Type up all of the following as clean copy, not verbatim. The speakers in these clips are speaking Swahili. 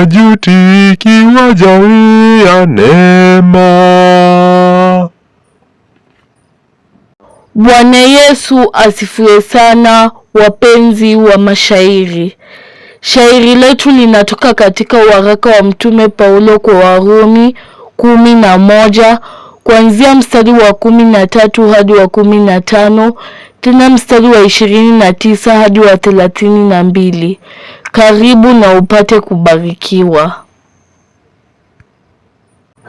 hajuti ikiwajalia neema. Bwana Yesu asifiwe sana, wapenzi wa mashairi. Shairi letu linatoka katika waraka wa Mtume Paulo kwa Warumi 11 kuanzia mstari wa 13 hadi wa 15, tena mstari wa 29 hadi wa 32. Karibu na upate kubarikiwa.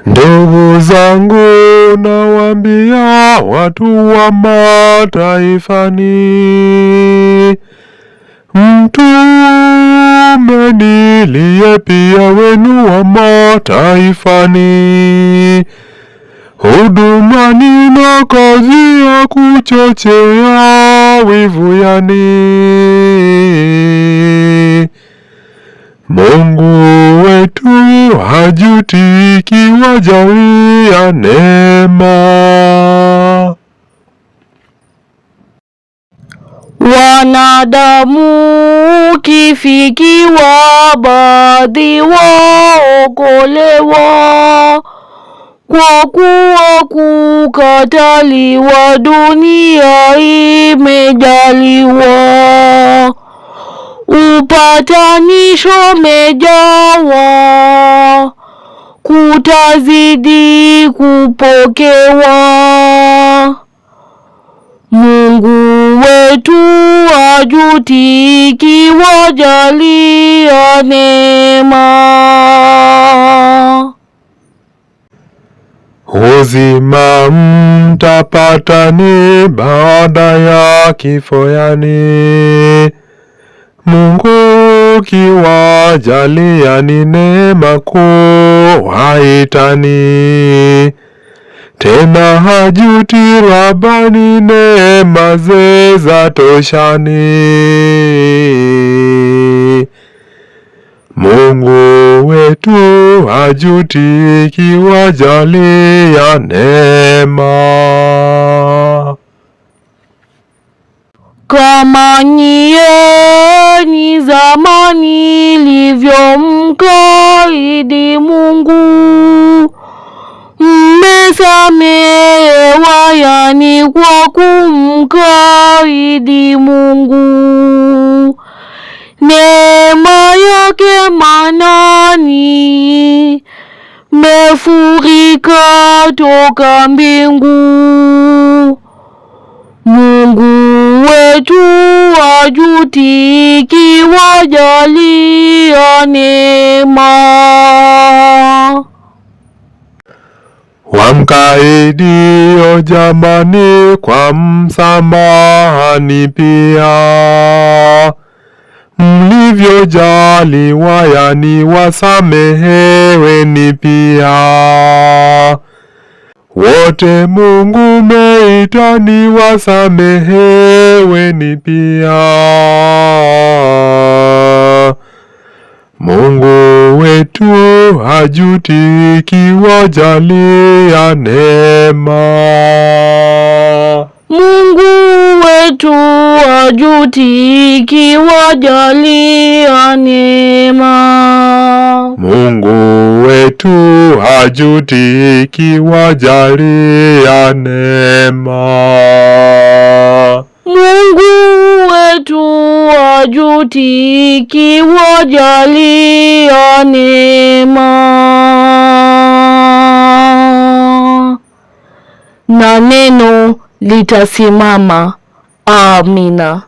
Ndugu zangu, nawaambia watu wa mataifani, mtume niliye pia wenu wa mataifani, hudumani na kazi ya kuchochea wivu yani. Mungu wetu hajuti ikiwajalia neema. Wanadamu kifikiwa, baadhi waokolewa, kwa kuwa kukataliwa dunia imejaliwa. Upatanisho mejawa, kutazidi kupokewa. Mungu wetu hajuti ikiwajalia neema. Uzima mtapata ni baada ya kifo yani. Mungu kiwajalia ni neema kuu haitani. Tena hajuti Rabani, neema ze zatoshani. Mungu wetu hajuti ikiwajalia neema. Kama nyie ni zamani ilivyomkaidi Mungu, mmesamehewa yani kwa kumkaidi Mungu. Neema yake manani, mefurika toka mbingu. Mungu wetu hajuti ikiwajalia neema. Wamkaidio jamani, kwa msamahani pia. Mlivyojaliwa yani wasameheweni pia. Wote Mungu meita ni wasameheweni pia. Mungu wetu hajuti ikiwajalia neema. Mungu wetu hajuti ikiwajalia neema. Mungu wetu hajuti ikiwajalia neema. Mungu wetu hajuti ikiwajalia neema. Na neno litasimama. Amina.